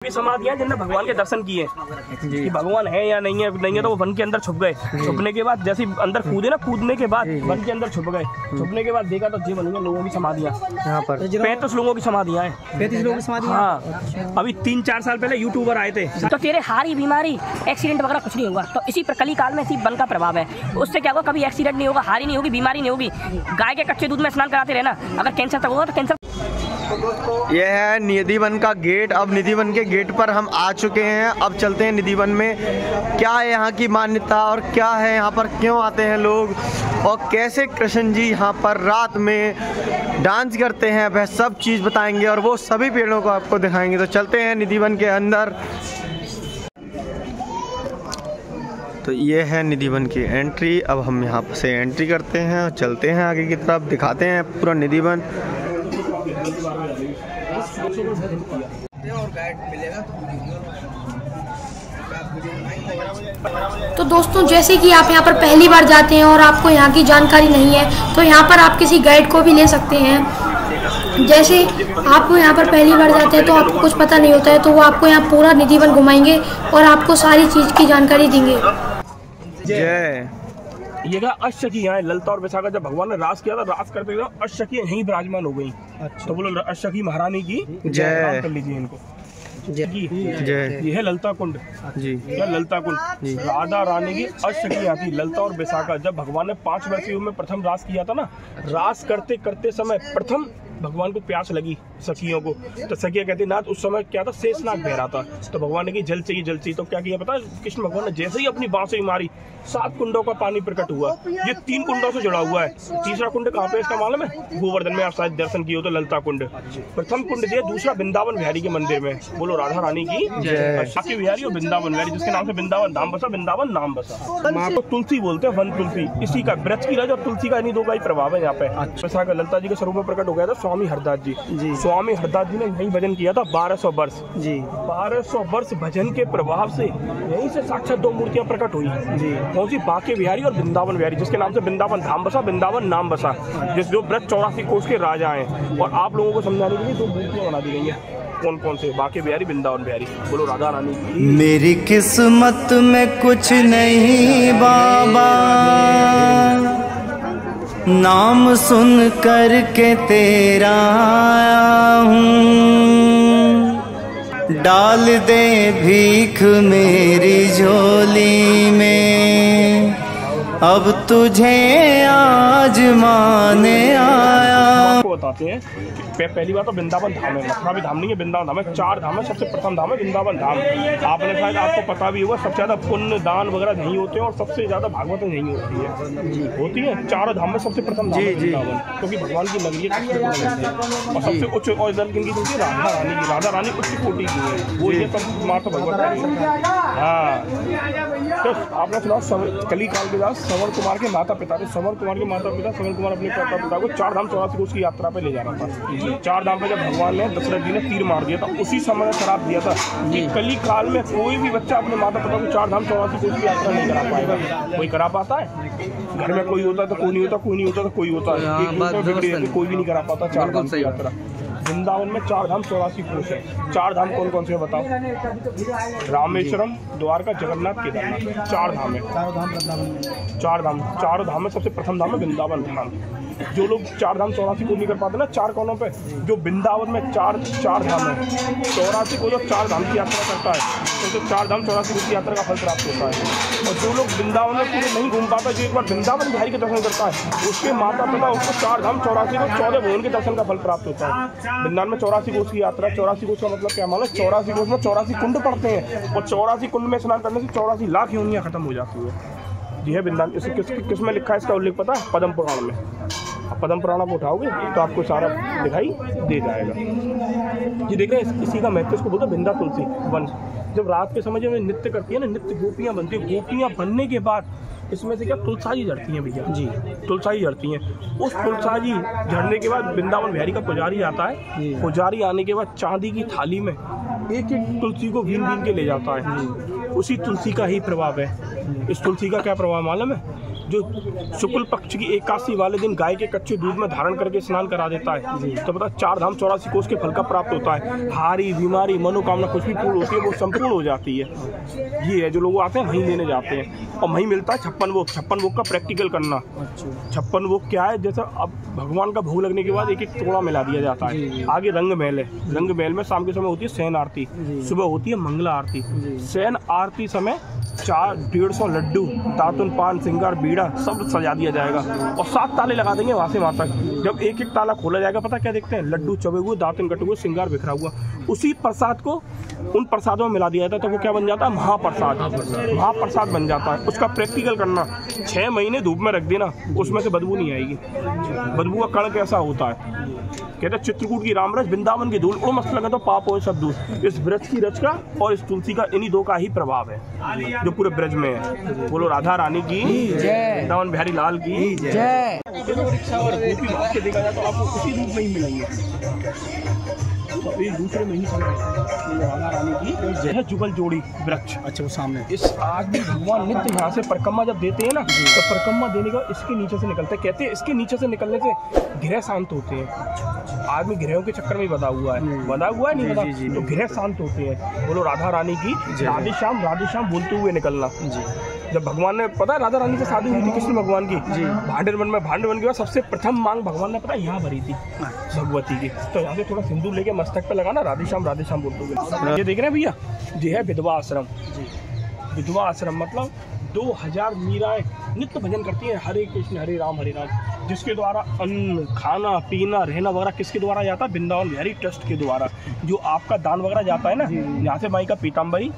भी समाधियां जिनने भगवान के दर्शन किए कि भगवान है या नहीं है तो वो वन के अंदर छुप गए। छुपने के बाद जैसे अंदर कूदे ना, कूदने के बाद वन के अंदर छुप गए। छुपने के बाद देखा तो ये बन गए लोगों की समाधियां। यहाँ पर 35 लोगों की समाधियां हैं। 35 लोगों की समाधियां। हाँ, अभी 3-4 साल पहले यूट्यूबर आए थे। तो तेरे हारी बीमारी एक्सीडेंट वगैरह कुछ नहीं होगा। तो इसी कली काल में इसी वन का प्रभाव है। उससे क्या होगा, कभी एक्सीडेंट नहीं होगा, हारी नहीं होगी, बीमारी नहीं होगी। गाय के कच्चे दूध में स्नान कराते रहना, अगर कैंसर तक होगा तो कैंसर। यह है निधि वन का गेट। अब निधि वन के गेट पर हम आ चुके हैं। अब चलते हैं निधि वन में, क्या है यहाँ की मान्यता और क्या है यहाँ पर, क्यों आते हैं लोग और कैसे कृष्ण जी यहाँ पर रात में डांस करते हैं, वह सब चीज़ बताएंगे और वो सभी पेड़ों को आपको दिखाएंगे। तो चलते हैं निधि वन के अंदर। तो ये है निधि वन की एंट्री। अब हम यहाँ से एंट्री करते हैं और चलते हैं आगे की तरफ, दिखाते हैं पूरा निधि वन। तो दोस्तों, जैसे कि आप यहाँ पर पहली बार जाते हैं और आपको यहाँ की जानकारी नहीं है, तो यहाँ पर आप किसी गाइड को भी ले सकते हैं। जैसे आपको यहाँ पर पहली बार जाते हैं तो आपको कुछ पता नहीं होता है, तो वो आपको यहाँ पूरा निधि वन घुमाएंगे और आपको सारी चीज़ की जानकारी देंगे। जय ये क्या अष्टकी यहाँ ललिता और विशाखा जब भगवान ने रास किया था, रास करते हुए अष्टकी यहीं विराजमान हो गई। अच्छा। तो बोलो अष्टकी महारानी की जय कर लीजिए इनको। जय। ये है ललिता कुंड जी, ललिता कुंड। राधा रानी की अष्टकी आती ललिता और विशाखा। जब भगवान ने 5 वर्षीय में प्रथम रास किया था ना, रास करते करते समय प्रथम भगवान को प्यास लगी सखियों को। तो सखियां कहती नाथ, उस समय क्या था, शेषनाग बह रहा था। तो भगवान ने की जल चाहिए जल चाहिए। तो क्या किया पता, कृष्ण भगवान ने जैसे ही अपनी बांसुरी मारी 7 कुंडों का पानी प्रकट हुआ। ये 3 कुंडों से जुड़ा हुआ है। तीसरा कुंड कहाँ पे इसका मालूम है? गोवर्धन में। आप शायद दर्शन किए हो तो ललिता कुंड प्रथम कुंड दिया। दूसरा वृंदावन बिहारी के मंदिर में। बोलो राधा रानी की शाकी बिहारी और वृंदावन बिहारी, जिसके नाम से वृंदावन धाम बसा, वृंदावन नाम बसा। माँ को तुलसी बोलते हैं, वन तुलसी। इसी का वृक्ष की रज और तुलसी का इन्हीं 2 का ही प्रभाव है यहाँ पे। विशाखा ललिता जी के स्वरूप में प्रकट हो गया था स्वामी हरदास जी। स्वामी हरदास जी ने यही भजन किया था 1200 वर्ष जी। 1200 वर्ष भजन के प्रभाव से यहीं से साक्षात 2 मूर्तियां प्रकट हुई जी। कौन सी? बांके बिहारी और वृंदावन बिहारी, जिसके नाम से वृंदावन धाम बसा, वृंदावन नाम बसा। जिस जो व्रत 84 कोष के राजा हैं। और आप लोगों को समझाने के लिए 2 मूर्तियां बना दी गई हैं। कौन कौन से? बांके बिहारी, वृंदावन बिहारी। बोलो राधा रानी की। मेरी किस्मत में कुछ नहीं बाबा, नाम सुन कर के तेरा आया हूँ, डाल दे भीख मेरी झोली में, अब तुझे आजमाने आया। आपको बताते हैं कि पहली बात तो वृंदावन धाम है, मथुरा भी धाम नहीं है, वृंदावन धाम है। 4 धाम है, सबसे प्रथम धाम है वृंदावन धाम। आपने शायद आपको पता भी होगा, सबसे ज्यादा पुण्य दान वगैरह नहीं होते हैं और सबसे ज्यादा भागवत नहीं होती है। होती है 4 धाम में सबसे प्रथम धाम है वृंदावन, क्योंकि भगवान की नगरी है। और सबसे उच्च और किनकी होती है? राधा रानी की। राधा रानी उच्च कोटि की है, वो ये सब मात्र भगवत। हाँ, तो आपने सुना कली काल के बाद श्रवण कुमार के माता पिता थे। श्रवण कुमार के माता पिता श्रवण कुमार अपने माता पिता को 4 धाम 84 कोष की यात्रा पे ले जाना था। 4 धाम पे जब भगवान ने दशरथ जी ने तीर मार दिया था, उसी समय श्राप दिया था कि कली काल में कोई भी बच्चा अपने माता पिता को 4 धाम 84 कोष की यात्रा नहीं करा पाएगा। कोई करा पाता है? घर में कोई होता तो कोई नहीं होता, कोई नहीं होता तो कोई होता है, कोई भी नहीं करा पाता 4 धाम की यात्रा। वृंदावन में 4 धाम 84 कोष है। 4 धाम कौन कौन से बताओ? रामेश्वरम, द्वारका, जगन्नाथ, केदारनाथ। 4 धाम है। 4 धाम में सबसे प्रथम धाम है वृंदावन धाम। जो लोग 4 धाम 84 को नहीं कर पाते ना 4 कोनों पे, जो वृंदावन में 4 धाम है, 84 को जो 4 धाम की यात्रा करता है तो 4 धाम 84 कोष की यात्रा का फल प्राप्त होता है। और जो लोग वृंदावन में पूरे नहीं घूम पाता, जो एक बार वृंदावन बिहारी के दर्शन करता है, उसके माता पिता उसको 4 धाम 84 को 14 भुवन के दर्शन का फल प्राप्त होता है। वृंदावन में 84 कोष की यात्रा। 84 कोष का मतलब क्या मानो? 84 कोष में 84 कुंड पड़ते हैं और 84 कुंड में स्नान करने से 84 लाख योनियां खत्म हो जाती है। जी है वृंदावन। इसे किस में लिखा है इसका उल्लेख पता है? पद्म पुराण में। पद्म पुराण आप उठाओगे तो आपको सारा दिखाई दे जाएगा। ये देख रहे हैं, इसी का महत्व इसको बोलते हैं वृंदा तुलसी वन। जब रात के समय जब नृत्य करती है ना, नृत्य गोपियाँ बनती है। गोपियाँ बनने के बाद इसमें से क्या तुलसाजी झड़ती हैं भैया जी, तुलसाजी झड़ती हैं। उस तुलसाजी झड़ने के बाद वृंदावन बिहारी का पुजारी आता है। पुजारी आने के बाद चांदी की थाली में एक एक तुलसी को बीन बीन के ले जाता है। उसी तुलसी का ही प्रभाव है। इस तुलसी का क्या प्रभाव मालूम है? जो शुक्ल पक्ष की एकादशी वाले दिन गाय के कच्चे दूध में धारण करके स्नान करा देता है तो पता 4 धाम 84 कोस के फल का प्राप्त होता है। हारी बीमारी मनोकामना कुछ भी पूर्ण होती है वो संपूर्ण हो जाती है। ये है जो लोग आते हैं वहीं लेने जाते हैं और वहीं मिलता है 56 भोग। 56 भोग का प्रैक्टिकल करना। 56 भोग क्या है, जैसे अब भगवान का भोग लगने के बाद एक एक टुकड़ा मिला दिया जाता है। आगे रंग महल है, रंग महल में शाम के समय होती है शयन आरती, सुबह होती है मंगला आरती। शयन आरती समय 150 लड्डू दातुन पान सिंगार बीड़ा सब सजा दिया जाएगा और 7 ताले लगा देंगे वहाँ से वहाँ तक। जब एक एक ताला खोला जाएगा पता क्या देखते हैं, लड्डू चबे हुए दातुन कटे हुए सिंगार बिखरा हुआ। उसी प्रसाद को उन प्रसादों में मिला दिया जाता है तो वो क्या बन जाता है, महाप्रसाद। महाप्रसाद बन जाता है। उसका प्रैक्टिकल करना, 6 महीने धूप में रख देना, उसमें से बदबू नहीं आएगी। बदबू का कण कैसा होता है, कहते हैं चित्रकूट की रामरस वृंदावन की धूल ओ मस्त लगा तो पाप हो सब दूर। इस ब्रज की रच का और इस तुलसी का इन्हीं 2 का ही प्रभाव है जो पूरे ब्रज में है। बोलो राधा रानी की जय, वृंदावन बिहारी लाल की जय। रिक्शा और गोपी भाग के देखा जाए तो आपको उसी रूप में ही मिलेंगे। तो ये दूसरे में ही राधा रानी की जय जुगल जोड़ी वृक्ष। अच्छा वो सामने इस आदमी भगवान नित्य यहाँ से परिक्रमा जब देते हैं ना तो परिक्रमा देने का इसके नीचे से निकलते हैं। कहते हैं इसके नीचे से निकलने से ग्रह शांत होते हैं। आदमी ग्रहों के चक्कर में बधा हुआ है नहीं बधा तो ग्रह शांत होते हैं। बोलो राधा रानी की राधे श्याम बोलते हुए निकलना। जब भगवान ने पता है राधा रानी से शादी हुई थी कृष्ण भगवान की भांडवन के बाद सबसे प्रथम मांग भगवान ने पता है यहाँ भरी थी भगवती की। तो यहाँ से थोड़ा सिंदूर लेके मस्तक पे लगाना राधे श्याम बोलते हुए। ये देख रहे हैं भैया, ये है विधवा आश्रम। विधवा आश्रम मतलब 2000 मीराएं नित्य भजन करती हैं हरे कृष्ण हरे राम जिसके द्वारा अन्न खाना पीना रहना वगैरह किसके द्वारा जाता है, वृंदावन बिहारी ट्रस्ट के द्वारा। जो आपका दान वगैरह जाता है ना यहाँ से माई का पीताम्बरी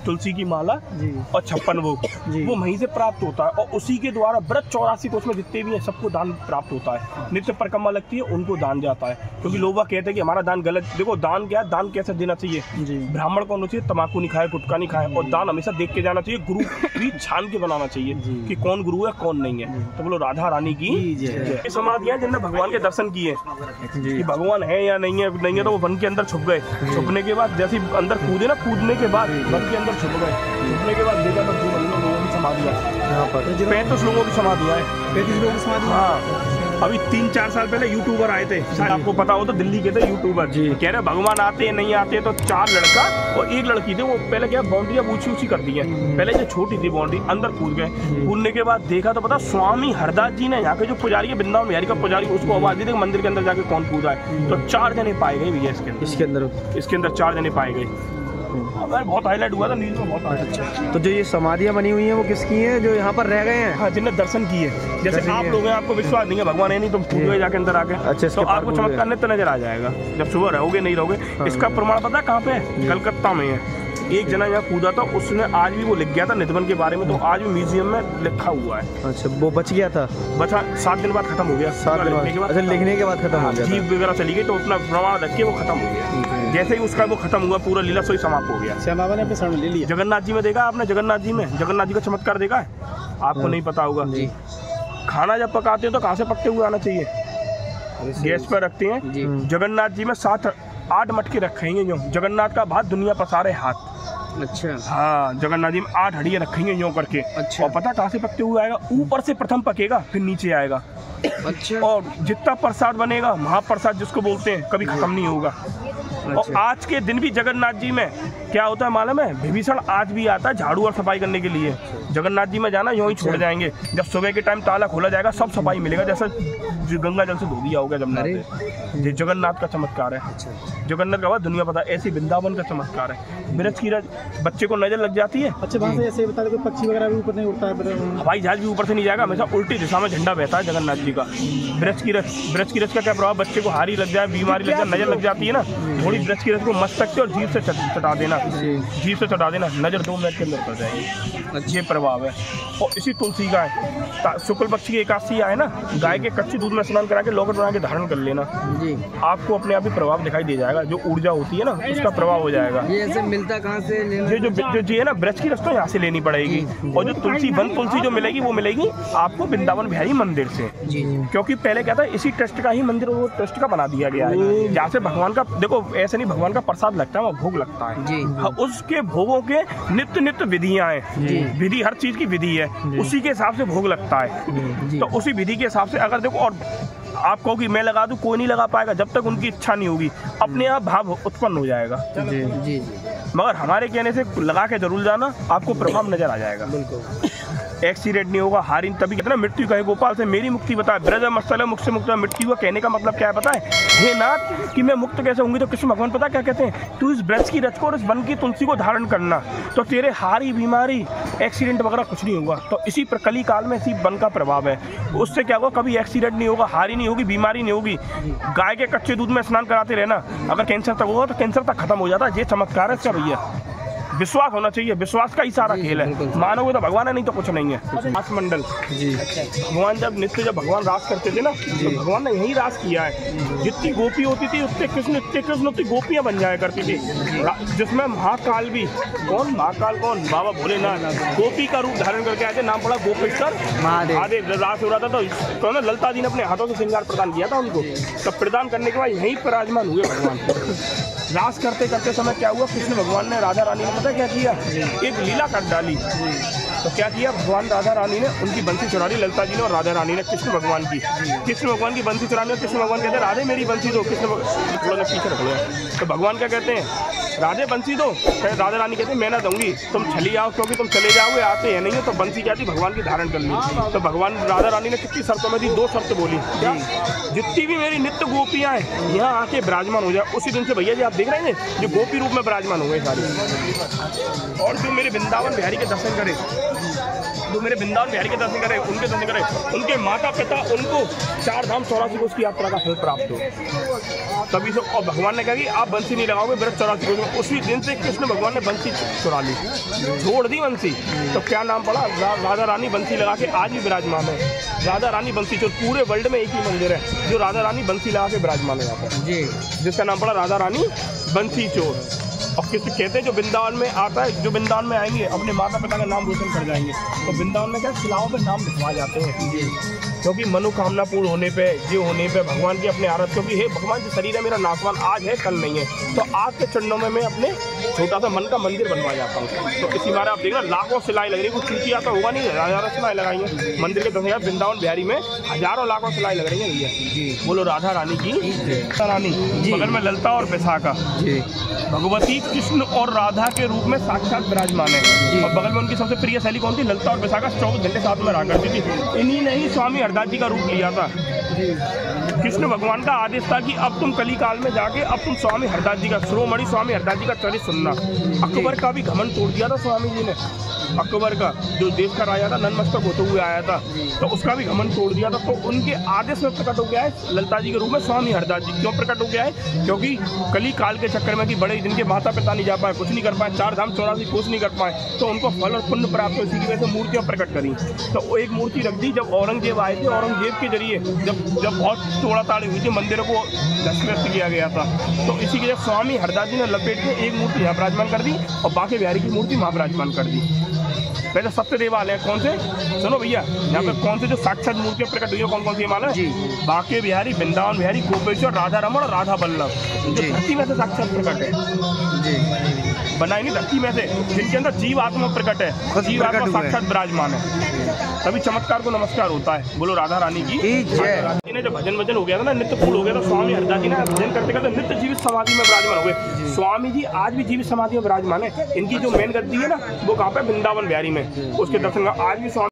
तुलसी की माला और 56 भोग वो वहीं से प्राप्त होता है और उसी के द्वारा व्रत 84 कोष में जितने भी हैं सबको दान प्राप्त होता है। नित्य परिक्रमा लगती है उनको दान जाता है क्योंकि लोग कहते हैं कि हमारा दान गलत। देखो दान क्या है, दान कैसे देना चाहिए, ब्राह्मण को होना चाहिए तम्बाकू नहीं खाए गुटखा नहीं खाए और दान हमेशा देख के जाना चाहिए। गुरु भी छान के बनाना चाहिए कि कौन गुरु है कौन नहीं है। तो बोलो राधा रानी की ये समाधियां जिनने भगवान के दर्शन किए कि भगवान है या नहीं है तो वो वन के अंदर छुप गए। छुपने के बाद जैसे अंदर कूदे ना, कूदने के बाद वन के अंदर छुप गए। छुपने के बाद देखा तो 2 लोगों की समाधियां यहाँ पर 35 लोगों की समाधियां है। 35 लोगों की समाधि। हाँ अभी 3-4 साल पहले यूट्यूबर आए थे, शायद आपको पता हो तो दिल्ली के थे यूट्यूबर कह रहे भगवान आते हैं नहीं आते। तो 4 लड़का और 1 लड़की थे। वो पहले क्या बाउंड्री अब ऊंची कर दी है, पहले जो छोटी थी बाउंड्री अंदर कूद गए। कूदने के बाद देखा तो पता स्वामी हरदास जी ने यहाँ के जो पुजारी है वृंदावन बिहारी का पुजारी उसको आवाज दी थी मंदिर के अंदर जाके कौन कूदा है। तो 4 जने पाए गए भैया इसके अंदर 4 जने पाए गए। बहुत हाईलाइट हुआ था न्यूज़ में, बहुत अच्छा। तो जो ये समाधियां बनी हुई हैं वो किसकी हैं, जो यहाँ पर रह गए हैं? हाँ जिनने दर्शन किए। जैसे आप लोग हैं आपको विश्वास नहीं है भगवान है नहीं तुम कूद गए जाके अंदर आके। अच्छा तो आपको चमत्कार नित्य नजर आ जाएगा जब सुबह रहोगे नहीं रहोगे। इसका प्रमाण पता कहाँ पे है, कलकत्ता में है। एक जना यहाँ कूदा था उसने आज भी वो लिख गया था निधवन के बारे में तो आज भी म्यूजियम में लिखा हुआ है। अच्छा वो बच गया था? बचा 7 दिन बाद खत्म हो गया। 7 दिन बाद अच्छा लिखने के बाद खत्म हो गया। जीप वगैरह चली गई तो अपना प्रमाण रख के वो खत्म हो गया। जैसे ही उसका वो खत्म हुआ पूरा लीला सोई समाप्त हो गया। श्याम बाबा ने अपने शरण ले लिया। जगन्नाथ जी में देखा आपने, जगन्नाथ जी का चमत्कार देखा है आपको? नहीं पता होगा। खाना जब पकाते हैं तो कहाँ से पकते हुए आना चाहिए, गैस पर रखते हैं। जगन्नाथ जी में 7-8 मटके रखेंगे जो जगन्नाथ का भात दुनिया पसारे हाथ। अच्छा हाँ जगन्नाथ जी में 8 हड्डियाँ रखेंगे यूँ करके। अच्छा और पता कहाँ से पकते हुए आएगा, ऊपर से प्रथम पकेगा फिर नीचे आएगा। अच्छा और जितना प्रसाद बनेगा महाप्रसाद जिसको बोलते हैं कभी खत्म नहीं होगा। और आज के दिन भी जगन्नाथ जी में क्या होता है मालूम है, विभीषण आज भी आता है झाड़ू और सफाई करने के लिए। जगन्नाथ जी में जाना यूँ ही छोड़ जाएंगे, जब सुबह के टाइम ताला खोला जाएगा सब सफाई मिलेगा जैसा गंगा जल से धो दिया होगा जमुना से। ये जगन्नाथ का चमत्कार है। जगन्नाथ का बाद दुनिया पता है, ऐसी वृंदावन का चमत्कार है। ब्रज की बच्चे को नजर लग जाती है। अच्छा वहाँ से ऐसे बता दो पक्षी वगैरह भी ऊपर नहीं उड़ता है? हवाई जहाज भी ऊपर से नहीं जाएगा, हमेशा उल्टी दिशा में झंडा बहता है जगन्नाथ जी का। ब्रज की रथ का क्या प्रभाव, बच्चे को हारी लग जाए बीमारी लग जाए नजर लग जाती है ना, थोड़ी ब्रज की रथ को मस्तक से और जीभ से चटा देना, जीभ से चटा देना, नजर 2 मिनट के अंदर पड़ जाएगी। ये प्रभाव है। और इसी तुलसी गाय शुक्ल पक्ष की एकादशी आए ना, गाय के कच्चे दूध में स्नान करा के लॉकेट बना के धारण कर लेना जी। आपको अपने आप ही प्रभाव दिखाई दे जाएगा, जो ऊर्जा होती है ना उसका प्रभाव हो जाएगा। ये ऐसे मिलता कहाँ से लेना? ये जो है ना ब्रज की रस्ता यहाँ से लेनी पड़ेगी और जो तुलसी जो मिलेगी वो मिलेगी आपको वृंदावन बिहारी मंदिर से जी। क्योंकि पहले क्या था इसी ट्रस्ट का ही मंदिर वो ट्रस्ट का बना दिया गया है, जहाँ से भगवान का देखो ऐसे नहीं भगवान का प्रसाद लगता है वो भोग लगता है जी। उसके भोगों के नित्य विधियाँ हैं, विधि हर चीज की विधि है। उसी के हिसाब से भोग लगता है। तो उसी विधि के हिसाब से अगर देखो, और आप कहो कि मैं लगा दूं, कोई नहीं लगा पाएगा जब तक उनकी इच्छा नहीं होगी, अपने आप भाव उत्पन्न हो जाएगा। जी। मगर हमारे कहने से लगा के जरूर जाना, आपको प्रभाव नजर आ जाएगा। एक्सीडेंट नहीं होगा, हारी तभी कहते ना मृत्यु कहे गोपाल से मेरी मुक्ति बताए, ब्रज मस्तल मुख से मुक्त मृत्यु हुआ। कहने का मतलब क्या है पता है? हे नाथ कि मैं मुक्त कैसे होंगी? तो कृष्ण भगवान पता क्या कहते हैं? तू इस ब्रज की रच को और इस वन की तुलसी को धारण करना, तो तेरे हारी बीमारी एक्सीडेंट वगैरह कुछ नहीं होगा। तो इसी पर कली काल में इसी वन का प्रभाव है। उससे क्या होगा? कभी एक्सीडेंट नहीं होगा, हारी नहीं होगी, बीमारी नहीं होगी। गाय के कच्चे दूध में स्नान कराते रहना, अगर कैंसर तक होगा तो कैंसर तक खत्म हो जाता है। ये चमत्कार है इसका भैया, विश्वास होना चाहिए, विश्वास का ही सारा खेल है। मानोगे तो भगवान है, नहीं तो कुछ नहीं है। रास मंडल जी, भगवान जब भगवान रास करते थे ना, तो भगवान ने यही रास किया है। जितनी गोपी होती थी उतने कृष्ण उतनी गोपियां बन जाया करती थी, जिसमें महाकाल भी महाकाल कौन? बाबा भोलेनाथ गोपी का रूप धारण करके आए थे। नाम पड़ा गोपेश्वर महादेव। रास हो रहा था तो ललिता जी ने अपने हाथों से श्रृंगार प्रदान किया था उनको। तब प्रदान करने के बाद यहीं विराजमान हुए भगवान। रास करते करते समय क्या हुआ? कृष्ण भगवान ने राधा रानी ने पता क्या किया? एक लीला कर डाली। तो क्या किया? भगवान राधा रानी ने उनकी बंसी चुरा ली, ललिता जी ने और राधा रानी ने कृष्ण भगवान की बंसी चुराने। कृष्ण भगवान कहते हैं राधे मेरी बंसी दो। कृष्ण थोड़ा पीछे रख लो। तो भगवान क्या कहते हैं? राधे बंसी दो। राधा रानी कहते हैं मैं ना दूंगी, तुम चली आओ, क्योंकि तुम चले जाओगे, आते हैं नहीं हो। तो बंसी क्या थी? भगवान की धारण कर ली। तो भगवान राधा रानी ने कितनी शर्तों में दी? 2 शर्त बोली, जितनी भी मेरी नित्य गोपियां हैं यहाँ आके विराजमान हो जाए। उसी दिन से भैया जी आप देख रहे हैं जो गोपी रूप में विराजमान हुए सारी। और जो मेरे वृंदावन बिहारी के दर्शन करे, उनके दर्शन करे, उनके माता पिता उनको 4 धाम 84 कोस की यात्रा का फल प्राप्त हो। तभी से और भगवान ने कहा कि आप बंसी नहीं लगाओगे ब्रज 84 कोस में। उसी दिन से कृष्ण भगवान ने बंसी चुरा ली, छोड़ दी बंसी। तो क्या नाम पड़ा? राधा रानी बंसी लगा के आज भी विराजमान है। राधा रानी बंसी चोर, पूरे वर्ल्ड में एक ही मंदिर है जो राधा रानी बंसी लगा के विराजमान है यहाँ पर, जिसका नाम पड़ा राधा रानी बंसी चोर। और किसी कहते हैं जो वृंदावन में आता है, जो वृंदावन में आएंगे अपने माता पिता का नाम रोशन कर जाएंगे। तो वृंदावन में क्या शिलाओं पे नाम लिखवा जाते हैं, क्योंकि मनोकामना पूर्ण होने पे, ये होने पे भगवान की अपने आरत, क्योंकि हे भगवान जो शरीर है मेरा नाशवान, आज है कल नहीं है। तो आज के चरणों में मैं अपने छोटा सा मन का मंदिर बनवा जाता हूँ। तो इसी बार आप देखना लाखों सिलाई लग रही है, कुछ चूंकि आता होगा नहीं, हजारों सिलाई लगाई है मंदिर के 10,000 वृंदावन बिहारी में हजारों लाखों सिलाई लग रही है भैया। बोलो राधा रानी की रानी। बगल में ललिता और विशाखा भगवती कृष्ण और राधा के रूप में साक्षात विराजमान है। और बगल में उनकी सबसे प्रिय शैली कौन थी? ललिता और विशाखा 24 घंटे साथ में रहा करती थी। इन्हीं ने ही स्वामी हरदास जी का रूप लिया था। कृष्ण भगवान का आदेश था कि अब तुम कली काल में जाके अब तुम स्वामी हरदास जी का, शिरोमणि स्वामी हरदास जी का चरित्र सुनना। अकबर का भी घमंड तोड़ दिया था स्वामी जी ने। अकबर का जो देश का राजा था, नतमस्तक होते हुए आया था, तो उसका भी घमंड तोड़ दिया था। तो उनके आदेश में प्रकट हो गया है ललिता जी के रूप में स्वामी हरदास जी। क्यों प्रकट हो गया है? क्योंकि कली काल के चक्कर में कि बड़े जिनके माता पिता नहीं जा पाए, कुछ नहीं कर पाए, 4 धाम 84 कोस नहीं कर पाए, तो उनको फल और पुण्य प्राप्त हो। इसी की वजह से मूर्तियाँ प्रकट करी। तो वो एक मूर्ति रख दी जब औरंगजेब आए थे। औरंगजेब के जरिए जब बहुत तोड़ा ताड़ी हुई थी, मंदिरों को ध्वस्त किया गया था। तो इसी के लिए स्वामी हरदास जी ने लपेट के एक मूर्ति यहाँ विराजमान कर दी और बांके बिहारी की मूर्ति वहाँ विराजमान कर दी। पहले सत्य देवालय है, कौन से? सुनो भैया, यहाँ पे कौन से जो साक्षात मूर्तियाँ प्रकट हुई है, कौन कौन सी मालूम है? बांके बिहारी, वृंदावन बिहारी, गोपेश्वर, राधा रमण और राधा बल्लभ, जो धरती में से साक्षात प्रकट है। बनाई नहीं धरती में से, जिनके अंदर जीव आत्मा प्रकट है, जीव आत्मा साक्षात विराजमान है। तभी चमत्कार को नमस्कार होता है। बोलो राधा रानी की जय। इन्हें जब भजन हो गया था ना, नित्य फूल हो गया था, स्वामी हरदास जी ने भजन करते करते नित्य जीवित समाधि में विराजमान हो गए। स्वामी जी आज भी जीवित समाधि में विराजमान है। इनकी जो मेन गद्दी है ना, वो कहाँ पे? वृंदावन बिहारी में। उसके दर्शन आज भी स्वामी